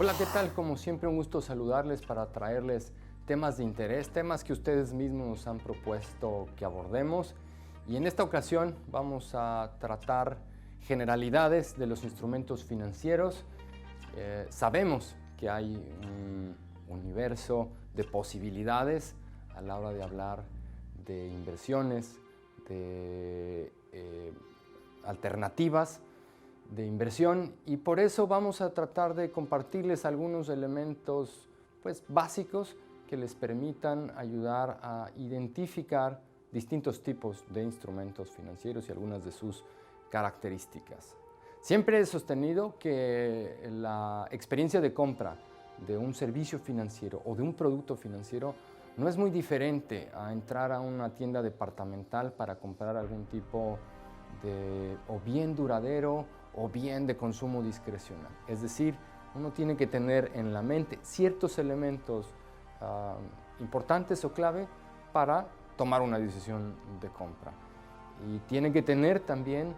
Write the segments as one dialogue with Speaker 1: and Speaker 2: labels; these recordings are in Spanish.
Speaker 1: Hola, ¿qué tal? Como siempre, un gusto saludarles para traerles temas de interés, temas que ustedes mismos nos han propuesto que abordemos. Y en esta ocasión vamos a tratar generalidades de los instrumentos financieros. Sabemos que hay un universo de posibilidades a la hora de hablar de inversiones, de alternativas de inversión, y por eso vamos a tratar de compartirles algunos elementos básicos que les permitan ayudar a identificar distintos tipos de instrumentos financieros y algunas de sus características. Siempre he sostenido que la experiencia de compra de un servicio financiero o de un producto financiero no es muy diferente a entrar a una tienda departamental para comprar algún tipo de o bien duradero o bien de consumo discrecional. Es decir, uno tiene que tener en la mente ciertos elementos importantes o clave para tomar una decisión de compra. Y tiene que tener también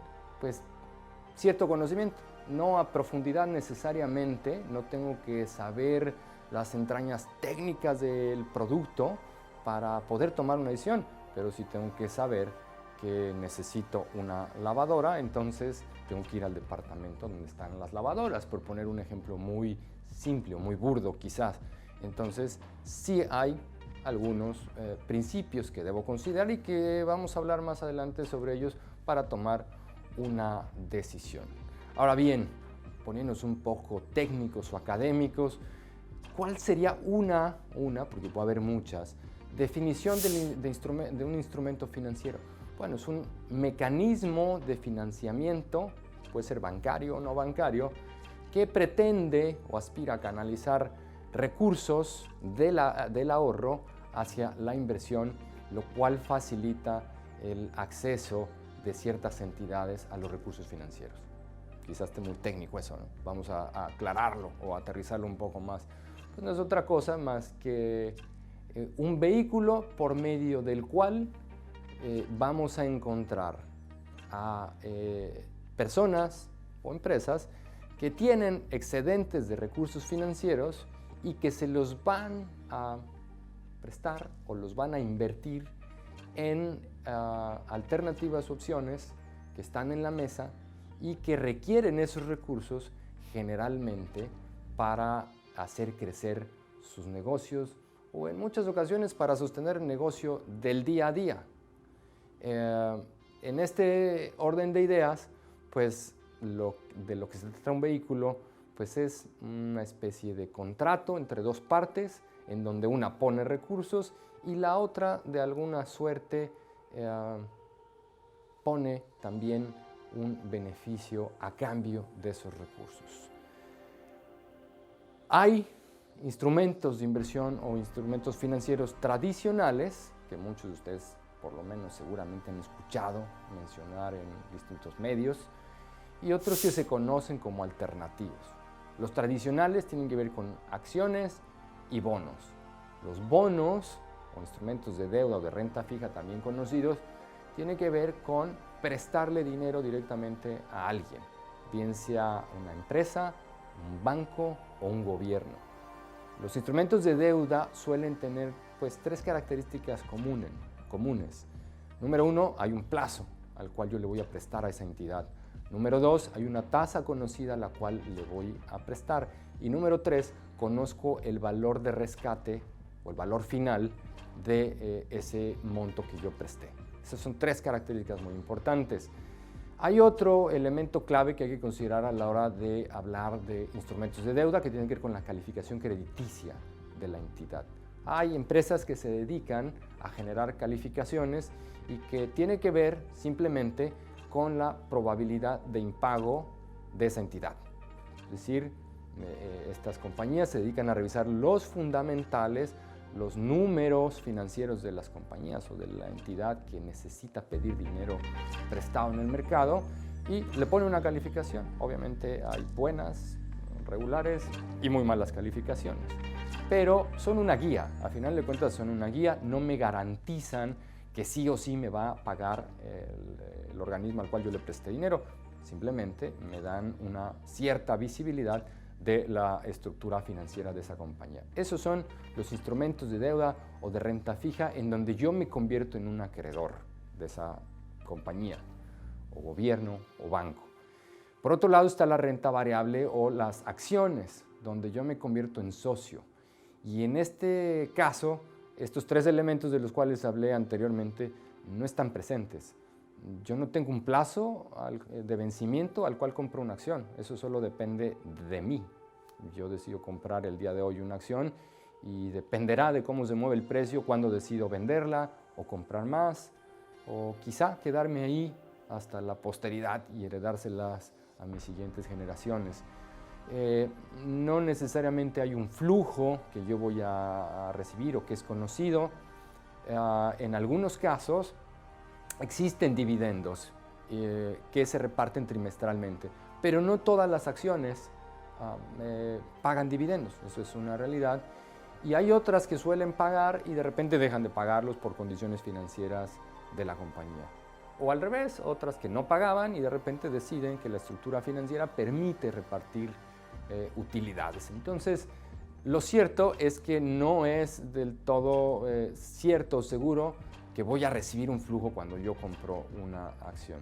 Speaker 1: cierto conocimiento, no a profundidad necesariamente, no tengo que saber las entrañas técnicas del producto para poder tomar una decisión, pero sí tengo que saber que necesito una lavadora, entonces tengo que ir al departamento donde están las lavadoras, por poner un ejemplo muy simple o muy burdo quizás. Entonces sí hay algunos principios que debo considerar y que vamos a hablar más adelante sobre ellos para tomar una decisión. Ahora bien, poniéndonos un poco técnicos o académicos, ¿cuál sería porque puede haber muchas, definición de un instrumento financiero? Bueno, es un mecanismo de financiamiento, puede ser bancario o no bancario, que pretende o aspira a canalizar recursos del ahorro hacia la inversión, lo cual facilita el acceso de ciertas entidades a los recursos financieros. Quizás esté muy técnico eso, ¿no? Vamos a aclararlo o aterrizarlo un poco más. Pues no es otra cosa más que un vehículo por medio del cual vamos a encontrar a personas o empresas que tienen excedentes de recursos financieros y que se los van a prestar o los van a invertir en alternativas o opciones que están en la mesa y que requieren esos recursos generalmente para hacer crecer sus negocios o en muchas ocasiones para sostener el negocio del día a día. En este orden de ideas, de lo que se trata un vehículo, es una especie de contrato entre dos partes, en donde una pone recursos y la otra, de alguna suerte, pone también un beneficio a cambio de esos recursos. Hay instrumentos de inversión o instrumentos financieros tradicionales que muchos de ustedes por lo menos seguramente han escuchado mencionar en distintos medios, y otros que se conocen como alternativos. Los tradicionales tienen que ver con acciones y bonos. Los bonos, o instrumentos de deuda o de renta fija también conocidos, tienen que ver con prestarle dinero directamente a alguien, bien sea una empresa, un banco o un gobierno. Los instrumentos de deuda suelen tener tres características comunes. Número uno, hay un plazo al cual yo le voy a prestar a esa entidad. Número dos, hay una tasa conocida a la cual le voy a prestar. Y número tres, conozco el valor de rescate o el valor final de ese monto que yo presté. Esas son tres características muy importantes. Hay otro elemento clave que hay que considerar a la hora de hablar de instrumentos de deuda que tiene que ver con la calificación crediticia de la entidad. Hay empresas que se dedican a generar calificaciones y que tiene que ver simplemente con la probabilidad de impago de esa entidad. Es decir, estas compañías se dedican a revisar los fundamentales, los números financieros de las compañías o de la entidad que necesita pedir dinero prestado en el mercado y le pone una calificación. Obviamente hay buenas, regulares y muy malas calificaciones, pero son una guía. A final de cuentas son una guía, no me garantizan que sí o sí me va a pagar el organismo al cual yo le presté dinero. Simplemente me dan una cierta visibilidad de la estructura financiera de esa compañía. Esos son los instrumentos de deuda o de renta fija en donde yo me convierto en un acreedor de esa compañía, o gobierno, o banco. Por otro lado está la renta variable o las acciones, donde yo me convierto en socio. Y en este caso, estos tres elementos de los cuales hablé anteriormente no están presentes. Yo no tengo un plazo de vencimiento al cual compro una acción. Eso solo depende de mí. Yo decido comprar el día de hoy una acción y dependerá de cómo se mueve el precio, cuándo decido venderla o comprar más, o quizá quedarme ahí hasta la posteridad y heredárselas a mis siguientes generaciones. No necesariamente hay un flujo que yo voy a recibir o que es conocido. En algunos casos existen dividendos que se reparten trimestralmente, pero no todas las acciones pagan dividendos, eso es una realidad. Y hay otras que suelen pagar y de repente dejan de pagarlos por condiciones financieras de la compañía. O al revés, otras que no pagaban y de repente deciden que la estructura financiera permite repartir utilidades. Entonces, lo cierto es que no es del todo cierto o seguro que voy a recibir un flujo cuando yo compro una acción.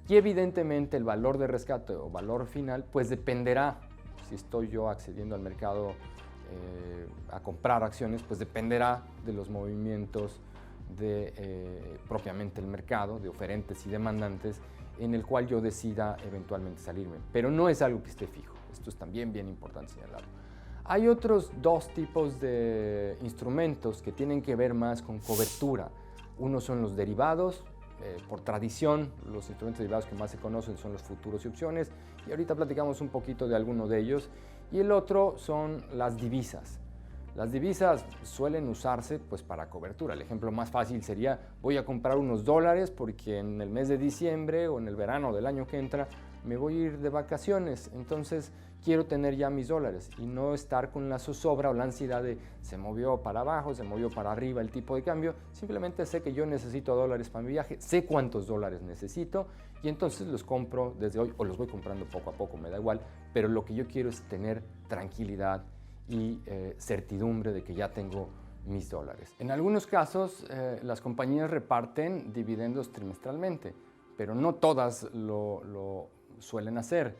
Speaker 1: Y evidentemente el valor de rescate o valor final pues dependerá, si estoy yo accediendo al mercado a comprar acciones, pues dependerá de los movimientos de propiamente el mercado, de oferentes y demandantes, en el cual yo decida eventualmente salirme. Pero no es algo que esté fijo, esto es también bien importante señalarlo. Hay otros dos tipos de instrumentos que tienen que ver más con cobertura. Uno son los derivados, por tradición los instrumentos derivados que más se conocen son los futuros y opciones, y ahorita platicamos un poquito de alguno de ellos. Y el otro son las divisas. Las divisas suelen usarse pues para cobertura. El ejemplo más fácil sería: voy a comprar unos dólares porque en el mes de diciembre o en el verano del año que entra me voy a ir de vacaciones, entonces quiero tener ya mis dólares y no estar con la zozobra o la ansiedad de se movió para abajo, se movió para arriba el tipo de cambio. Simplemente sé que yo necesito dólares para mi viaje, sé cuántos dólares necesito y entonces los compro desde hoy o los voy comprando poco a poco, me da igual, pero lo que yo quiero es tener tranquilidad y certidumbre de que ya tengo mis dólares. En algunos casos las compañías reparten dividendos trimestralmente, pero no todas lo suelen hacer.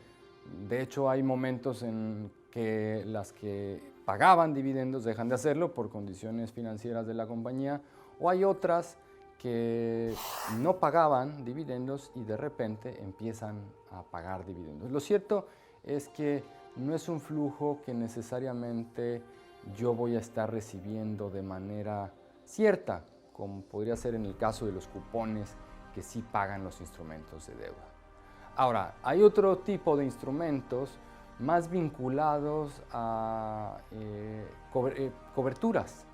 Speaker 1: De hecho, hay momentos en que las que pagaban dividendos dejan de hacerlo por condiciones financieras de la compañía, o hay otras que no pagaban dividendos y de repente empiezan a pagar dividendos. Lo cierto es que no es un flujo que necesariamente yo voy a estar recibiendo de manera cierta, como podría ser en el caso de los cupones que sí pagan los instrumentos de deuda. Ahora, hay otro tipo de instrumentos más vinculados a coberturas,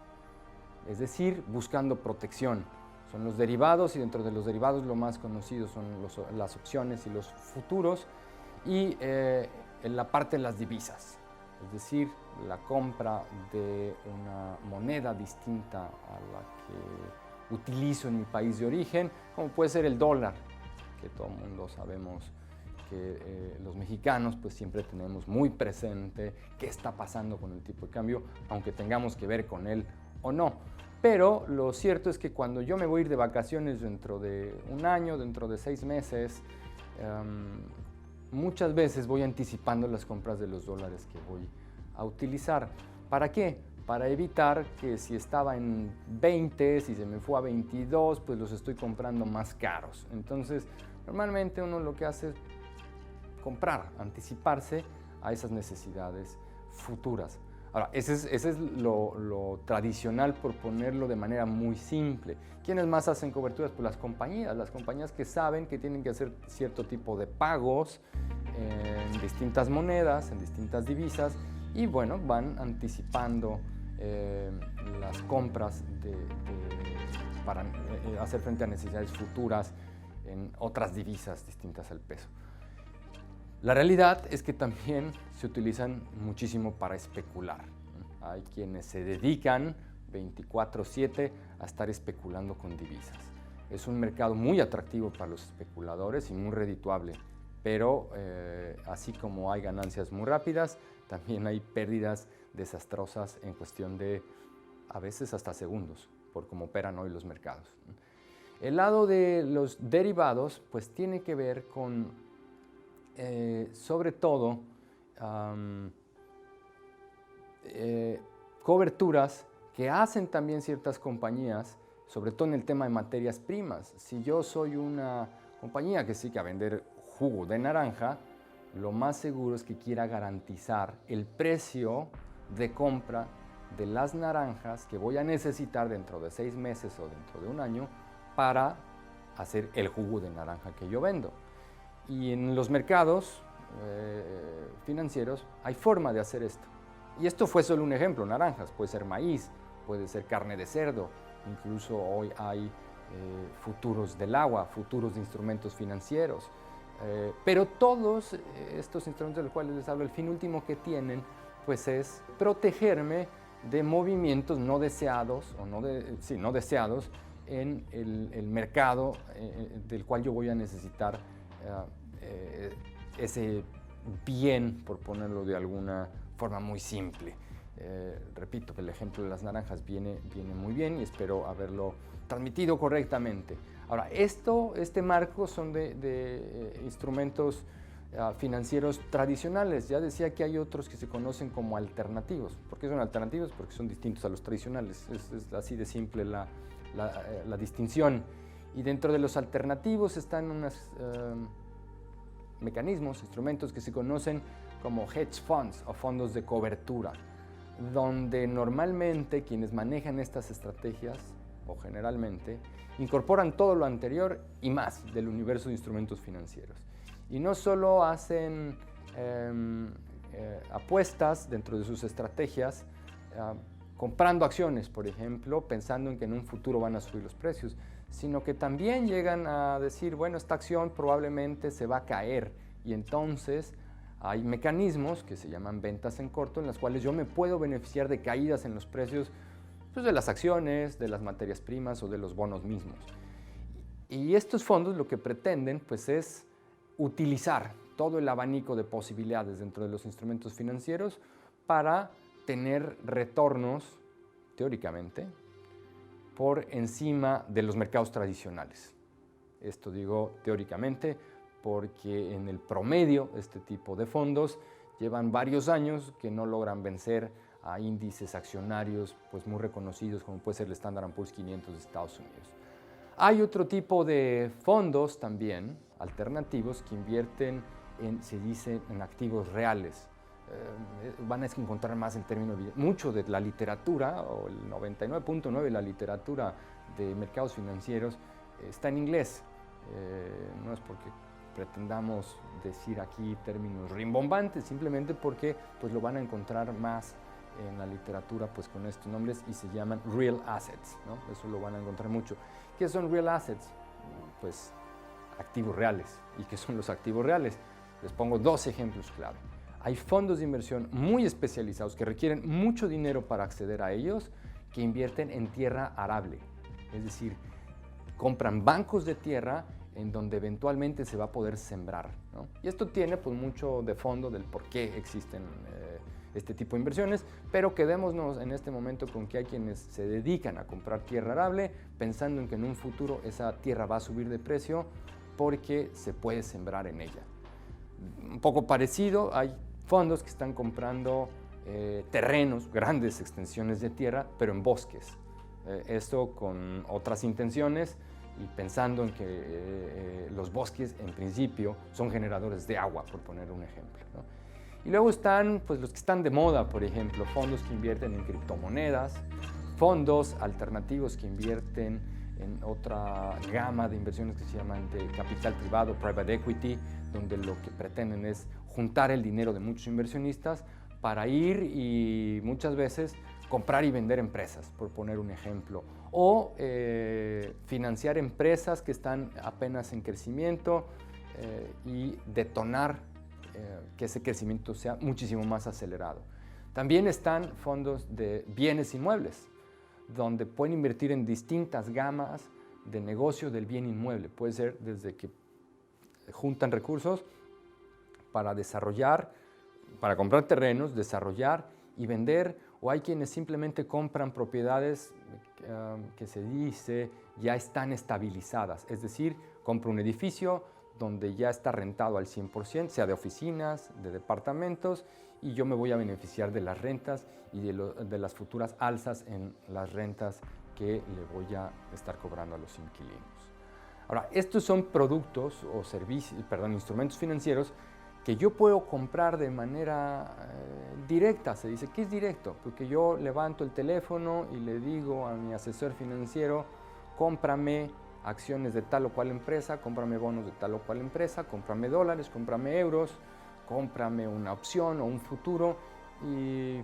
Speaker 1: es decir, buscando protección. Son los derivados, y dentro de los derivados lo más conocido son las opciones y los futuros, y en la parte de las divisas, es decir, la compra de una moneda distinta a la que utilizo en mi país de origen, como puede ser el dólar, que todo el mundo sabemos que los mexicanos pues siempre tenemos muy presente qué está pasando con el tipo de cambio, aunque tengamos que ver con él o no. Pero lo cierto es que cuando yo me voy a ir de vacaciones dentro de un año, dentro de 6 meses, muchas veces voy anticipando las compras de los dólares que voy a utilizar. ¿Para qué? Para evitar que si estaba en 20, si se me fue a 22, pues los estoy comprando más caros. Entonces, normalmente uno lo que hace es comprar, anticiparse a esas necesidades futuras. Ahora, ese es lo tradicional, por ponerlo de manera muy simple. ¿Quiénes más hacen coberturas? Pues las compañías que saben que tienen que hacer cierto tipo de pagos en distintas monedas, en distintas divisas, y bueno, van anticipando las compras para hacer frente a necesidades futuras en otras divisas distintas al peso. La realidad es que también se utilizan muchísimo para especular. Hay quienes se dedican 24/7 a estar especulando con divisas. Es un mercado muy atractivo para los especuladores y muy redituable, pero así como hay ganancias muy rápidas, también hay pérdidas desastrosas en cuestión de a veces hasta segundos, por cómo operan hoy los mercados. El lado de los derivados pues tiene que ver con sobre todo coberturas que hacen también ciertas compañías, sobre todo en el tema de materias primas. Si yo soy una compañía que sí que a vender jugo de naranja, lo más seguro es que quiera garantizar el precio de compra de las naranjas que voy a necesitar dentro de 6 meses o dentro de un año para hacer el jugo de naranja que yo vendo. Y en los mercados financieros hay forma de hacer esto. Y esto fue solo un ejemplo, naranjas, puede ser maíz, puede ser carne de cerdo, incluso hoy hay futuros del agua, futuros de instrumentos financieros. Pero todos estos instrumentos de los cuales les hablo, el fin último que tienen pues es protegerme de movimientos no deseados, o no deseados en el mercado del cual yo voy a necesitar ese bien, por ponerlo de alguna forma muy simple. Repito que el ejemplo de las naranjas viene muy bien y espero haberlo transmitido correctamente. Ahora, este marco son de instrumentos financieros tradicionales. Ya decía que hay otros que se conocen como alternativos. ¿Por qué son alternativos? Porque son distintos a los tradicionales. Es así de simple la distinción. Y dentro de los alternativos están unos mecanismos, instrumentos que se conocen como hedge funds o fondos de cobertura, donde normalmente quienes manejan estas estrategias, o generalmente, incorporan todo lo anterior y más del universo de instrumentos financieros. Y no solo hacen apuestas dentro de sus estrategias, comprando acciones, por ejemplo, pensando en que en un futuro van a subir los precios, sino que también llegan a decir, bueno, esta acción probablemente se va a caer y entonces hay mecanismos que se llaman ventas en corto en las cuales yo me puedo beneficiar de caídas en los precios pues, de las acciones, de las materias primas o de los bonos mismos. Y estos fondos lo que pretenden pues, es utilizar todo el abanico de posibilidades dentro de los instrumentos financieros para tener retornos, teóricamente, por encima de los mercados tradicionales. Esto digo teóricamente porque en el promedio este tipo de fondos llevan varios años que no logran vencer a índices accionarios pues muy reconocidos como puede ser el Standard & Poor's 500 de Estados Unidos. Hay otro tipo de fondos también alternativos que invierten se dice, en activos reales. Van a encontrar más en términos, mucho de la literatura, o el 99.9% de la literatura de mercados financieros está en inglés. No es porque pretendamos decir aquí términos rimbombantes, simplemente porque pues, lo van a encontrar más en la literatura pues, con estos nombres y se llaman real assets, ¿no? Eso lo van a encontrar mucho. ¿Qué son real assets? Pues activos reales. ¿Y qué son los activos reales? Les pongo 2 ejemplos clave. Hay fondos de inversión muy especializados que requieren mucho dinero para acceder a ellos, que invierten en tierra arable. Es decir, compran bancos de tierra en donde eventualmente se va a poder sembrar, ¿no? Y esto tiene pues, mucho de fondo del por qué existen este tipo de inversiones, pero quedémonos en este momento con que hay quienes se dedican a comprar tierra arable pensando en que en un futuro esa tierra va a subir de precio porque se puede sembrar en ella. Un poco parecido, hay fondos que están comprando terrenos, grandes extensiones de tierra, pero en bosques. Esto con otras intenciones y pensando en que los bosques en principio son generadores de agua, por poner un ejemplo, ¿no? Y luego están pues, los que están de moda, por ejemplo, fondos que invierten en criptomonedas, fondos alternativos que invierten en otra gama de inversiones que se llaman de capital privado, private equity, donde lo que pretenden es juntar el dinero de muchos inversionistas para ir y muchas veces comprar y vender empresas, por poner un ejemplo, o financiar empresas que están apenas en crecimiento y detonar que ese crecimiento sea muchísimo más acelerado. También están fondos de bienes inmuebles, donde pueden invertir en distintas gamas de negocio del bien inmueble. Puede ser desde que juntan recursos para desarrollar para comprar terrenos, desarrollar y vender, o hay quienes simplemente compran propiedades que se dice ya están estabilizadas, es decir, compro un edificio donde ya está rentado al 100%, sea de oficinas, de departamentos, y yo me voy a beneficiar de las rentas y de las futuras alzas en las rentas que le voy a estar cobrando a los inquilinos. Ahora, estos son productos o servicios, instrumentos financieros que yo puedo comprar de manera directa. Se dice, ¿qué es directo? Porque yo levanto el teléfono y le digo a mi asesor financiero, cómprame acciones de tal o cual empresa, cómprame bonos de tal o cual empresa, cómprame dólares, cómprame euros, cómprame una opción o un futuro, y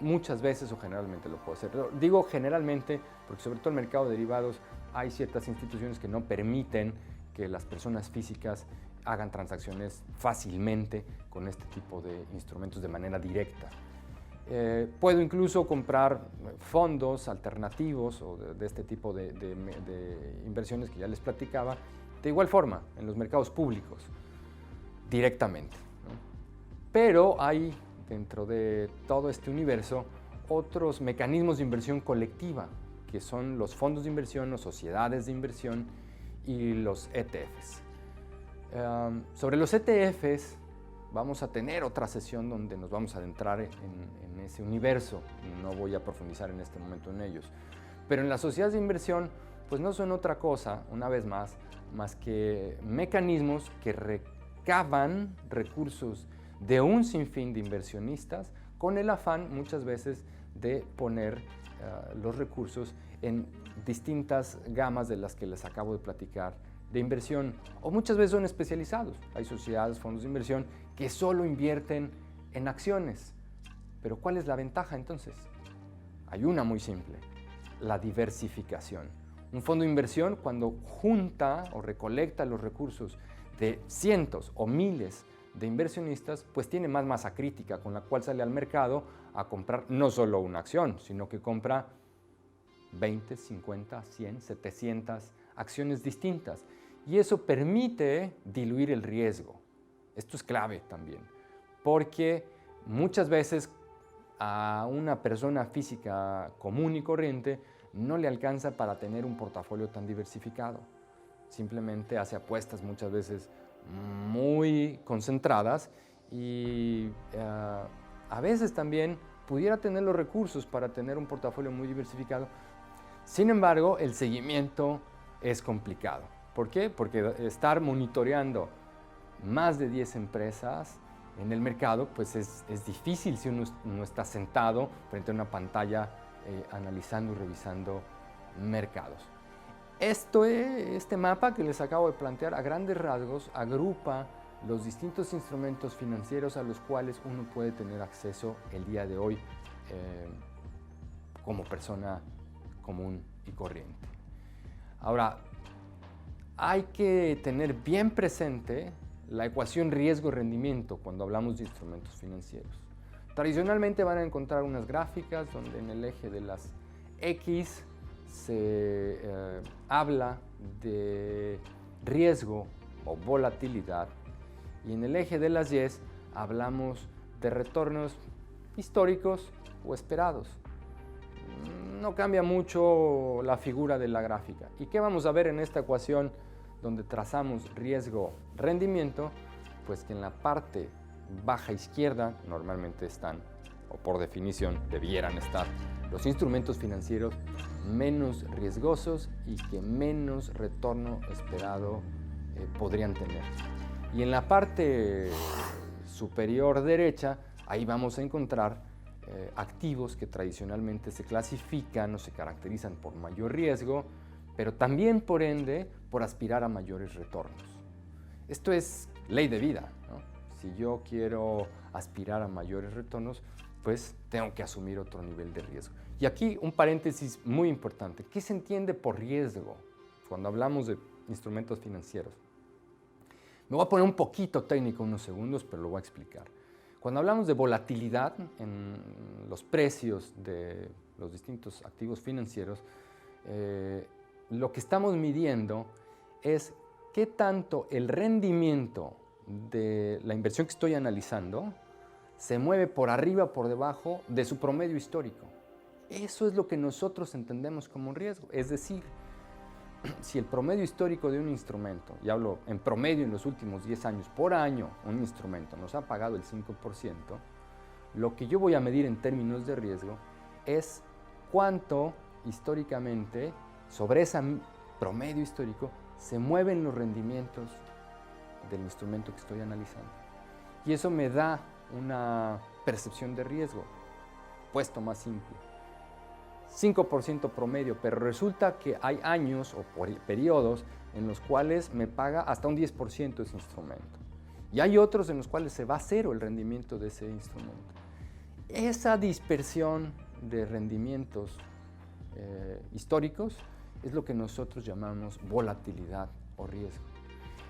Speaker 1: muchas veces o generalmente lo puedo hacer. Digo generalmente porque sobre todo en el mercado de derivados hay ciertas instituciones que no permiten que las personas físicas hagan transacciones fácilmente con este tipo de instrumentos de manera directa. Puedo incluso comprar fondos alternativos o de este tipo de inversiones que ya les platicaba, de igual forma en los mercados públicos, directamente, ¿no? Pero hay dentro de todo este universo otros mecanismos de inversión colectiva, que son los fondos de inversión o sociedades de inversión y los ETFs. Sobre los ETFs vamos a tener otra sesión donde nos vamos a adentrar en ese universo. No voy a profundizar en este momento en ellos. Pero en las sociedades de inversión, pues no son otra cosa, una vez más que mecanismos que recaban recursos de un sinfín de inversionistas con el afán muchas veces de poner los recursos en distintas gamas de las que les acabo de platicar de inversión, o muchas veces son especializados. Hay sociedades, fondos de inversión que solo invierten en acciones. Pero ¿cuál es la ventaja entonces? Hay una muy simple, la diversificación. Un fondo de inversión, cuando junta o recolecta los recursos de cientos o miles de inversionistas, pues tiene más masa crítica con la cual sale al mercado a comprar no solo una acción, sino que compra 20, 50, 100, 700 acciones distintas. Y eso permite diluir el riesgo. Esto es clave también, porque muchas veces a una persona física común y corriente no le alcanza para tener un portafolio tan diversificado. Simplemente hace apuestas muchas veces muy concentradas y a veces también pudiera tener los recursos para tener un portafolio muy diversificado. Sin embargo, el seguimiento es complicado. ¿Por qué? Porque estar monitoreando más de 10 empresas en el mercado, pues es difícil si uno no está sentado frente a una pantalla analizando y revisando mercados. Este mapa que les acabo de plantear a grandes rasgos agrupa los distintos instrumentos financieros a los cuales uno puede tener acceso el día de hoy como persona común y corriente. Ahora, hay que tener bien presente la ecuación riesgo-rendimiento cuando hablamos de instrumentos financieros. Tradicionalmente van a encontrar unas gráficas donde en el eje de las X se habla de riesgo o volatilidad, y en el eje de las Y hablamos de retornos históricos o esperados. No cambia mucho la figura de la gráfica. ¿Y qué vamos a ver en esta ecuación donde trazamos riesgo-rendimiento? Pues que en la parte baja izquierda normalmente están, o por definición debieran estar, los instrumentos financieros menos riesgosos y que menos retorno esperado podrían tener. Y en la parte superior derecha, ahí vamos a encontrar activos que tradicionalmente se clasifican o se caracterizan por mayor riesgo, pero también por ende por aspirar a mayores retornos. Esto es ley de vida, ¿no? Si yo quiero aspirar a mayores retornos, pues tengo que asumir otro nivel de riesgo. Y aquí un paréntesis muy importante. ¿Qué se entiende por riesgo cuando hablamos de instrumentos financieros? Me voy a poner un poquito técnico unos segundos, pero lo voy a explicar. Cuando hablamos de volatilidad en los precios de los distintos activos financieros, lo que estamos midiendo es qué tanto el rendimiento de la inversión que estoy analizando se mueve por arriba o por debajo de su promedio histórico. Eso es lo que nosotros entendemos como un riesgo. Es decir, si el promedio histórico de un instrumento, y hablo en promedio en los últimos 10 años, por año un instrumento nos ha pagado el 5%, lo que yo voy a medir en términos de riesgo es cuánto históricamente, sobre ese promedio histórico, se mueven los rendimientos del instrumento que estoy analizando. Y eso me da una percepción de riesgo, puesto más simple. 5% promedio, pero resulta que hay años o periodos en los cuales me paga hasta un 10% ese instrumento. Y hay otros en los cuales se va a cero el rendimiento de ese instrumento. Esa dispersión de rendimientos históricos es lo que nosotros llamamos volatilidad o riesgo.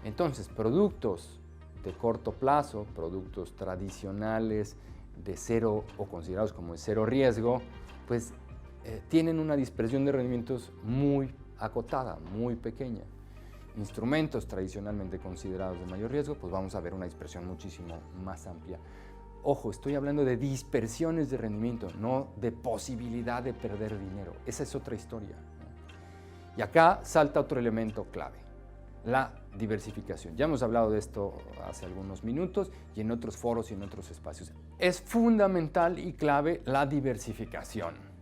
Speaker 1: Entonces, productos de corto plazo, productos tradicionales de cero o considerados como de cero riesgo, pues tienen una dispersión de rendimientos muy acotada, muy pequeña. Instrumentos tradicionalmente considerados de mayor riesgo, pues vamos a ver una dispersión muchísimo más amplia. Ojo, estoy hablando de dispersiones de rendimiento, no de posibilidad de perder dinero. Esa es otra historia. Y acá salta otro elemento clave, la diversificación. Ya hemos hablado de esto hace algunos minutos y en otros foros y en otros espacios. Es fundamental y clave la diversificación.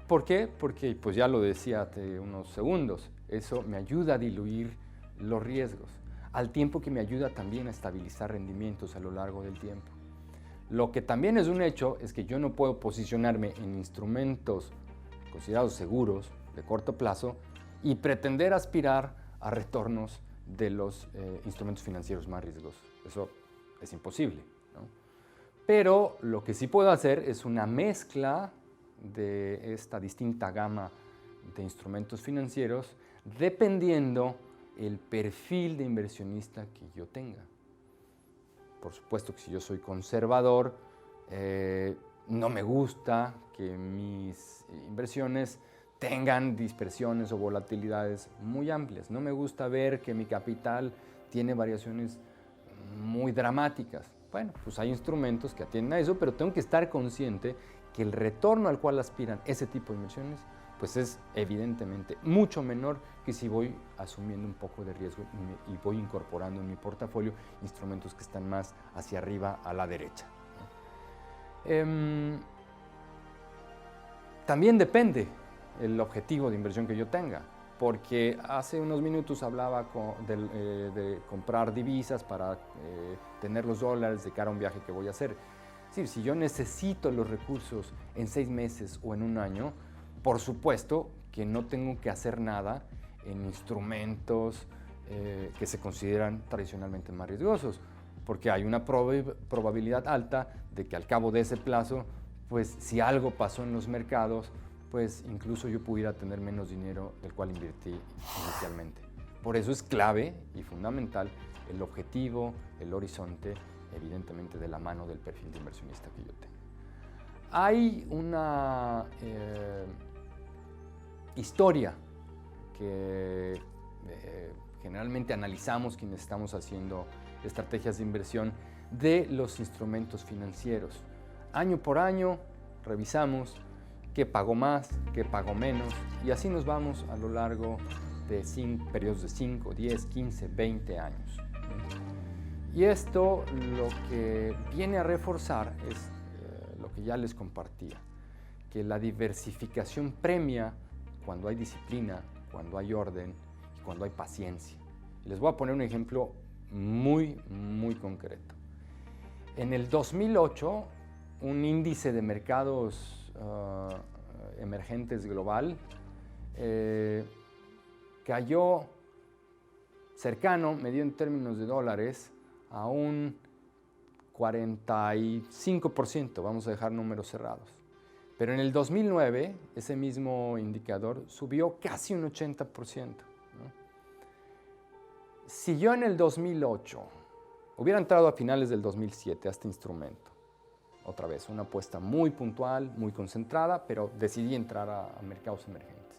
Speaker 1: ¿Por qué? Porque, pues ya lo decía hace unos segundos, eso me ayuda a diluir los riesgos, al tiempo que me ayuda también a estabilizar rendimientos a lo largo del tiempo. Lo que también es un hecho es que yo no puedo posicionarme en instrumentos considerados seguros de corto plazo y pretender aspirar a retornos de los instrumentos financieros más riesgosos. Eso es imposible, ¿no? Pero lo que sí puedo hacer es una mezcla de esta distinta gama de instrumentos financieros dependiendo el perfil de inversionista que yo tenga. Por supuesto que si yo soy conservador, no me gusta que mis inversiones tengan dispersiones o volatilidades muy amplias. No me gusta ver que mi capital tiene variaciones muy dramáticas. Bueno, pues hay instrumentos que atienden a eso, pero tengo que estar consciente que el retorno al cual aspiran ese tipo de inversiones pues es evidentemente mucho menor que si voy asumiendo un poco de riesgo y voy incorporando en mi portafolio instrumentos que están más hacia arriba a la derecha. También depende el objetivo de inversión que yo tenga, porque hace unos minutos hablaba de comprar divisas para tener los dólares de cara a un viaje que voy a hacer. Es decir, si yo necesito los recursos en 6 meses o en un año, por supuesto que no tengo que hacer nada en instrumentos que se consideran tradicionalmente más riesgosos, porque hay una probabilidad alta de que al cabo de ese plazo, pues si algo pasó en los mercados, pues incluso yo pudiera tener menos dinero del cual invertí inicialmente. Por eso es clave y fundamental el objetivo, el horizonte, evidentemente de la mano del perfil de inversionista que yo tengo. Hay una historia que generalmente analizamos quienes estamos haciendo estrategias de inversión de los instrumentos financieros. Año por año revisamos qué pagó más, qué pagó menos, y así nos vamos a lo largo de periodos de 5, 10, 15, 20 años. Y esto lo que viene a reforzar es lo que ya les compartía, que la diversificación premia cuando hay disciplina, cuando hay orden y cuando hay paciencia. Les voy a poner un ejemplo muy concreto. En el 2008, un índice de mercados emergentes global cayó cercano, medido en términos de dólares, a un 45%, vamos a dejar números cerrados. Pero en el 2009, ese mismo indicador subió casi un 80%, ¿no? Si yo en el 2008 hubiera entrado a finales del 2007 a este instrumento, otra vez, una apuesta muy puntual, muy concentrada, pero decidí entrar a mercados emergentes.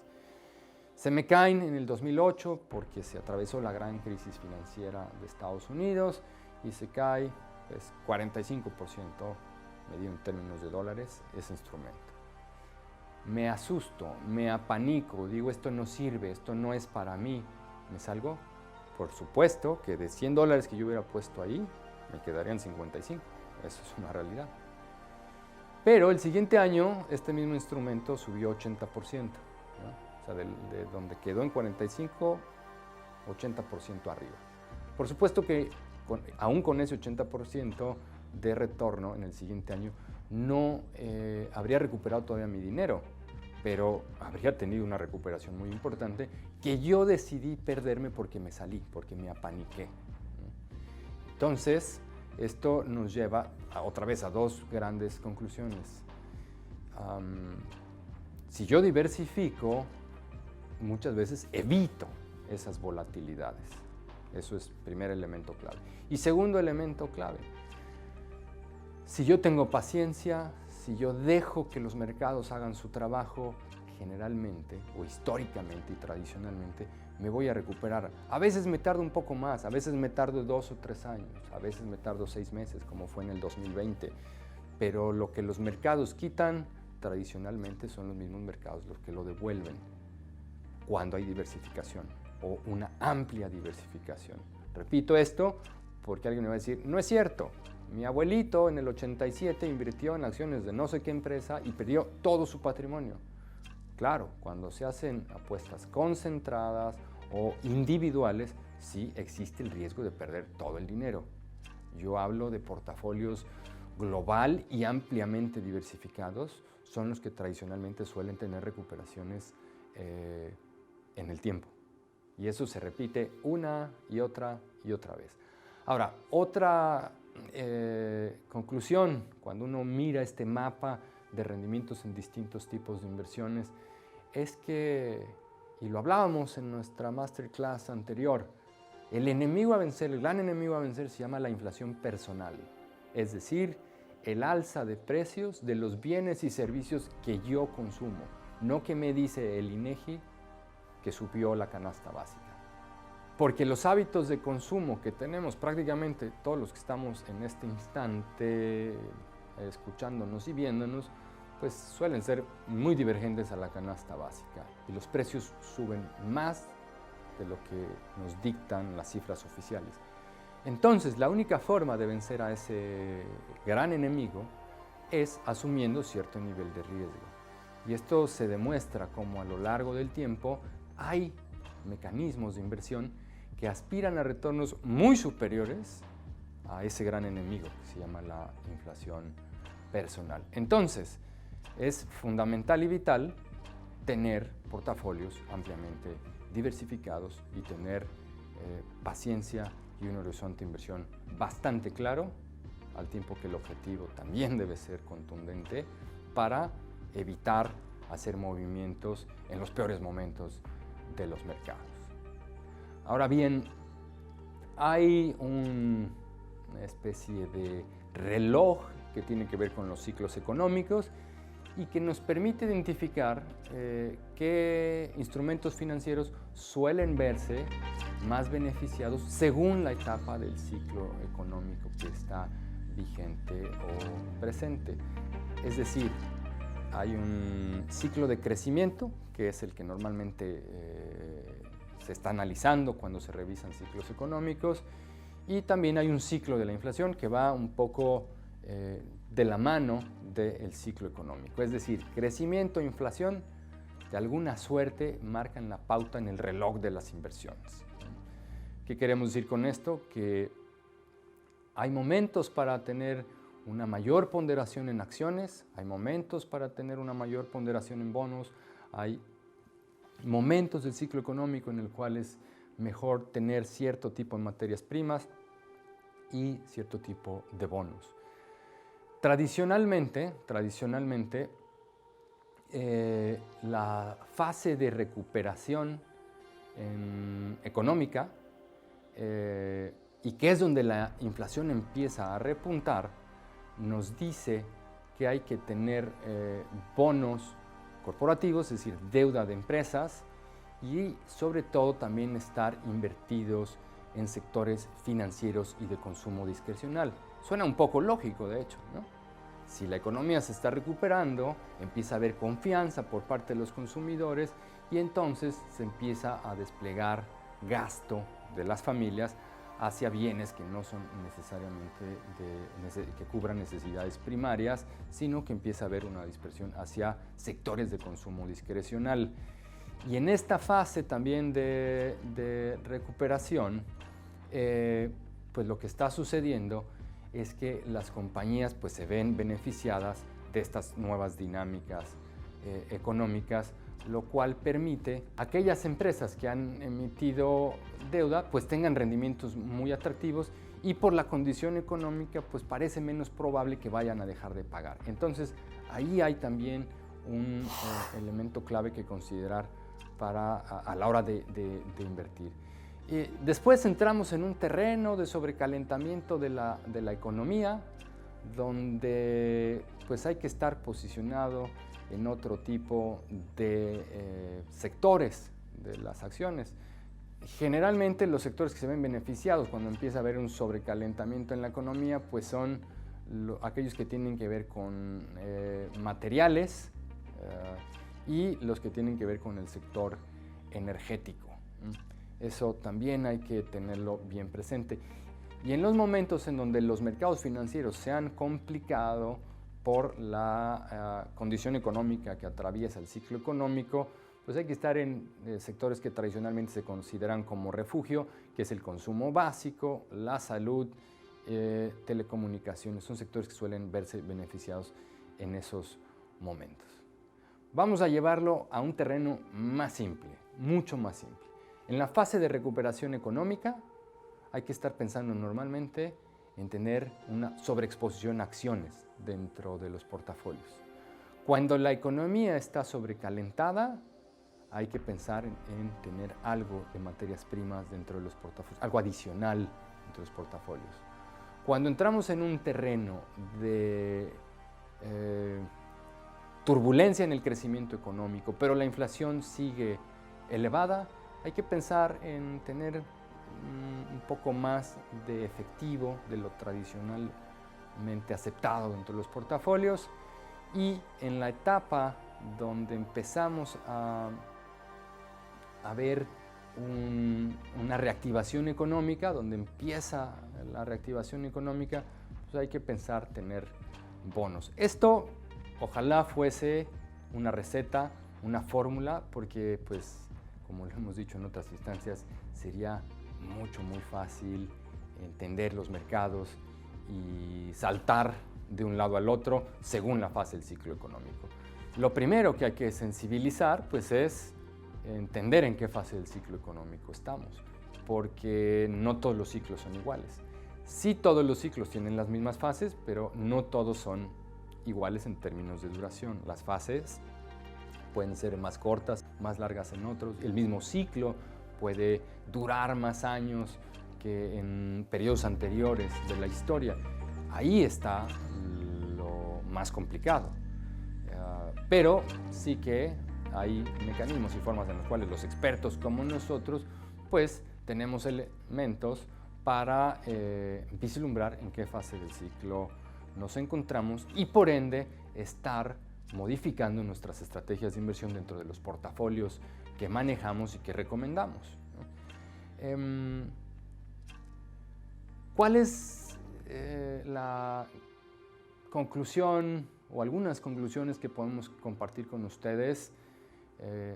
Speaker 1: Se me caen en el 2008 porque se atravesó la gran crisis financiera de Estados Unidos y se cae pues 45% medido en términos de dólares, ese instrumento. Me asusto, me apanico, digo esto no sirve, esto no es para mí, ¿me salgo? Por supuesto que de $100 que yo hubiera puesto ahí, me quedarían 55, eso es una realidad. Pero el siguiente año, este mismo instrumento subió 80%, ¿no? O sea, de donde quedó en 45, 80% arriba. Por supuesto que aún con ese 80% de retorno en el siguiente año, no habría recuperado todavía mi dinero, pero habría tenido una recuperación muy importante que yo decidí perderme porque me salí, porque me apaniqué. Entonces, esto nos lleva otra vez a dos grandes conclusiones. Si yo diversifico, muchas veces evito esas volatilidades. Eso es primer elemento clave. Y segundo elemento clave, si yo tengo paciencia, si yo dejo que los mercados hagan su trabajo, generalmente o históricamente y tradicionalmente, me voy a recuperar. A veces me tardo un poco más, a veces me tardo 2 o 3 años, a veces me tardo 6 meses, como fue en el 2020. Pero lo que los mercados quitan, tradicionalmente son los mismos mercados los que lo devuelven cuando hay diversificación o una amplia diversificación. Repito esto porque alguien me va a decir, no es cierto. Mi abuelito en el 87 invirtió en acciones de no sé qué empresa y perdió todo su patrimonio. Claro, cuando se hacen apuestas concentradas o individuales, sí existe el riesgo de perder todo el dinero. Yo hablo de portafolios global y ampliamente diversificados, son los que tradicionalmente suelen tener recuperaciones en el tiempo. Y eso se repite una y otra vez. Ahora, otra conclusión, cuando uno mira este mapa de rendimientos en distintos tipos de inversiones, es que, y lo hablábamos en nuestra masterclass anterior, el enemigo a vencer, el gran enemigo a vencer se llama la inflación personal, es decir, el alza de precios de los bienes y servicios que yo consumo, no que me dice el INEGI que subió la canasta básica. Porque los hábitos de consumo que tenemos prácticamente todos los que estamos en este instante escuchándonos y viéndonos, pues suelen ser muy divergentes a la canasta básica y los precios suben más de lo que nos dictan las cifras oficiales. Entonces, la única forma de vencer a ese gran enemigo es asumiendo cierto nivel de riesgo. Y esto se demuestra como a lo largo del tiempo hay mecanismos de inversión que aspiran a retornos muy superiores a ese gran enemigo que se llama la inflación personal. Entonces, es fundamental y vital tener portafolios ampliamente diversificados y tener paciencia y un horizonte de inversión bastante claro, al tiempo que el objetivo también debe ser contundente para evitar hacer movimientos en los peores momentos de los mercados. Ahora bien, hay una especie de reloj que tiene que ver con los ciclos económicos y que nos permite identificar qué instrumentos financieros suelen verse más beneficiados según la etapa del ciclo económico que está vigente o presente. Es decir, hay un ciclo de crecimiento, que es el que normalmente se está analizando cuando se revisan ciclos económicos, y también hay un ciclo de la inflación que va un poco de la mano del ciclo económico. Es decir, crecimiento e inflación de alguna suerte marcan la pauta en el reloj de las inversiones. ¿Qué queremos decir con esto? Que hay momentos para tener una mayor ponderación en acciones, hay momentos para tener una mayor ponderación en bonos, hay momentos del ciclo económico en el cual es mejor tener cierto tipo de materias primas y cierto tipo de bonos. Tradicionalmente, la fase de recuperación económica y que es donde la inflación empieza a repuntar, nos dice que hay que tener bonos corporativos, es decir, deuda de empresas y sobre todo también estar invertidos en sectores financieros y de consumo discrecional. Suena un poco lógico, de hecho, ¿no? Si la economía se está recuperando, empieza a haber confianza por parte de los consumidores y entonces se empieza a desplegar gasto de las familias hacia bienes que no son necesariamente que cubran necesidades primarias, sino que empieza a haber una dispersión hacia sectores de consumo discrecional. Y en esta fase también de recuperación, pues lo que está sucediendo es que las compañías pues, se ven beneficiadas de estas nuevas dinámicas económicas, lo cual permite a aquellas empresas que han emitido deuda pues tengan rendimientos muy atractivos y por la condición económica pues parece menos probable que vayan a dejar de pagar. Entonces ahí hay también un elemento clave que considerar a la hora de invertir. Después entramos en un terreno de sobrecalentamiento de la economía, donde pues hay que estar posicionado en otro tipo de sectores de las acciones. Generalmente los sectores que se ven beneficiados cuando empieza a haber un sobrecalentamiento en la economía pues son aquellos que tienen que ver con materiales y los que tienen que ver con el sector energético. Eso también hay que tenerlo bien presente. Y en los momentos en donde los mercados financieros se han complicado por la condición económica que atraviesa el ciclo económico, pues hay que estar en sectores que tradicionalmente se consideran como refugio, que es el consumo básico, la salud, telecomunicaciones. Son sectores que suelen verse beneficiados en esos momentos. Vamos a llevarlo a un terreno más simple, mucho más simple. En la fase de recuperación económica hay que estar pensando normalmente en tener una sobreexposición a acciones dentro de los portafolios. Cuando la economía está sobrecalentada, hay que pensar en tener algo de materias primas dentro de los portafolios, algo adicional dentro de los portafolios. Cuando entramos en un terreno de turbulencia en el crecimiento económico, pero la inflación sigue elevada, hay que pensar en tener un poco más de efectivo de lo tradicionalmente aceptado dentro de los portafolios, y en la etapa donde empezamos a ver una reactivación económica, donde empieza la reactivación económica, pues hay que pensar tener bonos. Esto ojalá fuese una receta, una fórmula, porque pues como lo hemos dicho en otras instancias, sería muy fácil entender los mercados y saltar de un lado al otro según la fase del ciclo económico. Lo primero que hay que sensibilizar pues, es entender en qué fase del ciclo económico estamos, porque no todos los ciclos son iguales. Sí, todos los ciclos tienen las mismas fases, pero no todos son iguales en términos de duración. Las fases pueden ser más cortas, más largas en otros. El mismo ciclo puede durar más años que en periodos anteriores de la historia. Ahí está lo más complicado. Pero sí que hay mecanismos y formas en los cuales los expertos como nosotros pues tenemos elementos para vislumbrar en qué fase del ciclo nos encontramos y por ende estar modificando nuestras estrategias de inversión dentro de los portafolios que manejamos y que recomendamos. ¿Cuál es la conclusión o algunas conclusiones que podemos compartir con ustedes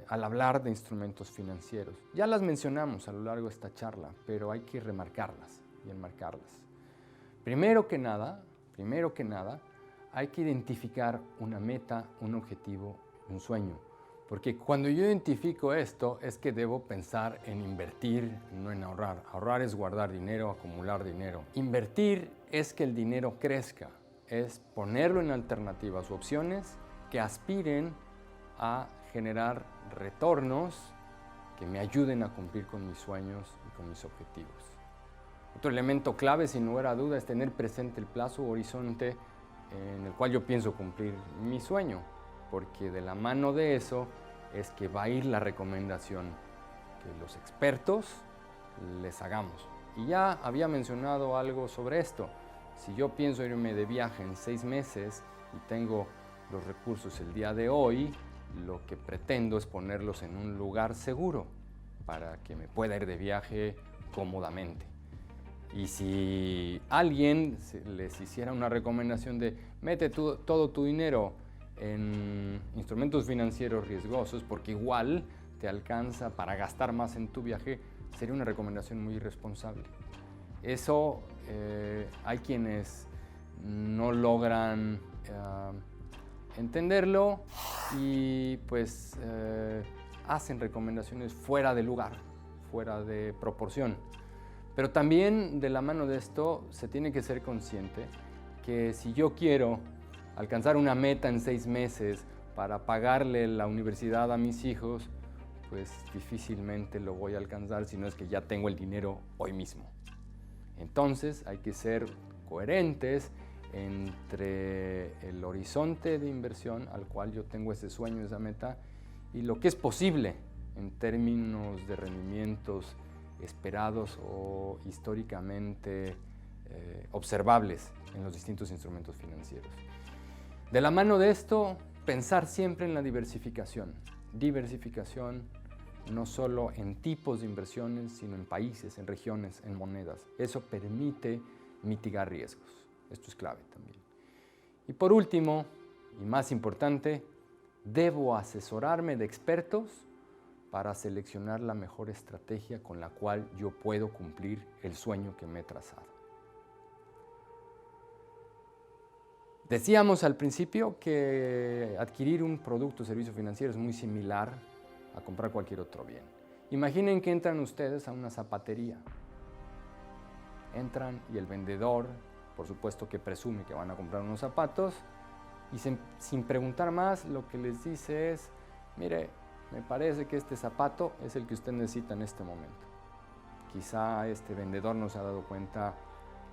Speaker 1: al hablar de instrumentos financieros? Ya las mencionamos a lo largo de esta charla, pero hay que remarcarlas y enmarcarlas. Primero que nada, hay que identificar una meta, un objetivo, un sueño. Porque cuando yo identifico esto, es que debo pensar en invertir, no en ahorrar. Ahorrar es guardar dinero, acumular dinero. Invertir es que el dinero crezca, es ponerlo en alternativas u opciones que aspiren a generar retornos que me ayuden a cumplir con mis sueños y con mis objetivos. Otro elemento clave, sin lugar a duda, es tener presente el plazo o horizonte en el cual yo pienso cumplir mi sueño, porque de la mano de eso es que va a ir la recomendación que los expertos les hagamos. Y ya había mencionado algo sobre esto. Si yo pienso irme de viaje en 6 meses y tengo los recursos el día de hoy, lo que pretendo es ponerlos en un lugar seguro para que me pueda ir de viaje cómodamente. Y si alguien les hiciera una recomendación de mete todo tu dinero en instrumentos financieros riesgosos porque igual te alcanza para gastar más en tu viaje, sería una recomendación muy irresponsable. Eso hay quienes no logran entenderlo y pues hacen recomendaciones fuera de lugar, fuera de proporción. Pero también de la mano de esto se tiene que ser consciente que si yo quiero alcanzar una meta en 6 meses para pagarle la universidad a mis hijos, pues difícilmente lo voy a alcanzar si no es que ya tengo el dinero hoy mismo. Entonces hay que ser coherentes entre el horizonte de inversión al cual yo tengo ese sueño, esa meta, y lo que es posible en términos de rendimientos esperados o históricamente observables en los distintos instrumentos financieros. De la mano de esto, pensar siempre en la diversificación. Diversificación no solo en tipos de inversiones, sino en países, en regiones, en monedas. Eso permite mitigar riesgos. Esto es clave también. Y por último, y más importante, debo asesorarme de expertos para seleccionar la mejor estrategia con la cual yo puedo cumplir el sueño que me he trazado. Decíamos al principio que adquirir un producto o servicio financiero es muy similar a comprar cualquier otro bien. Imaginen que entran ustedes a una zapatería. Entran y el vendedor, por supuesto que presume que van a comprar unos zapatos, y sin preguntar más, lo que les dice es, mire, me parece que este zapato es el que usted necesita en este momento. Quizá este vendedor no se ha dado cuenta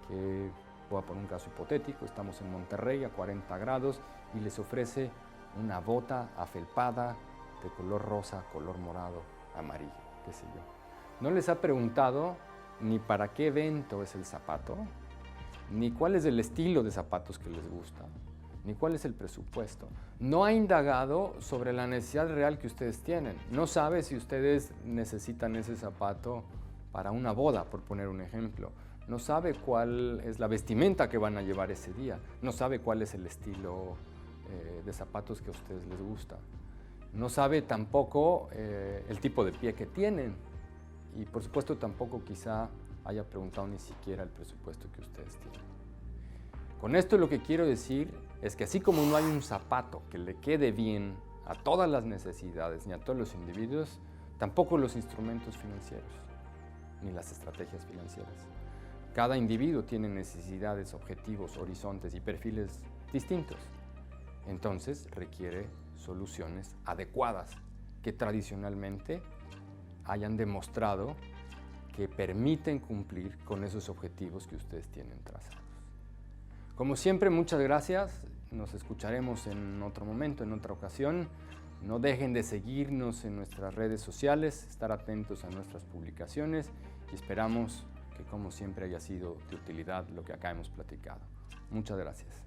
Speaker 1: que, voy a poner un caso hipotético, estamos en Monterrey a 40 grados y les ofrece una bota afelpada de color rosa, color morado, amarillo, qué sé yo. No les ha preguntado ni para qué evento es el zapato, ni cuál es el estilo de zapatos que les gusta, ni cuál es el presupuesto. No ha indagado sobre la necesidad real que ustedes tienen. No sabe si ustedes necesitan ese zapato para una boda, por poner un ejemplo. No sabe cuál es la vestimenta que van a llevar ese día. No sabe cuál es el estilo de zapatos que a ustedes les gusta. No sabe tampoco el tipo de pie que tienen. Y por supuesto tampoco quizá haya preguntado ni siquiera el presupuesto que ustedes tienen. Con esto lo que quiero decir es que así como no hay un zapato que le quede bien a todas las necesidades ni a todos los individuos, tampoco los instrumentos financieros ni las estrategias financieras. Cada individuo tiene necesidades, objetivos, horizontes y perfiles distintos. Entonces requiere soluciones adecuadas que tradicionalmente hayan demostrado que permiten cumplir con esos objetivos que ustedes tienen trazados. Como siempre, muchas gracias. Nos escucharemos en otro momento, en otra ocasión. No dejen de seguirnos en nuestras redes sociales, estar atentos a nuestras publicaciones y esperamos que, como siempre, haya sido de utilidad lo que acá hemos platicado. Muchas gracias.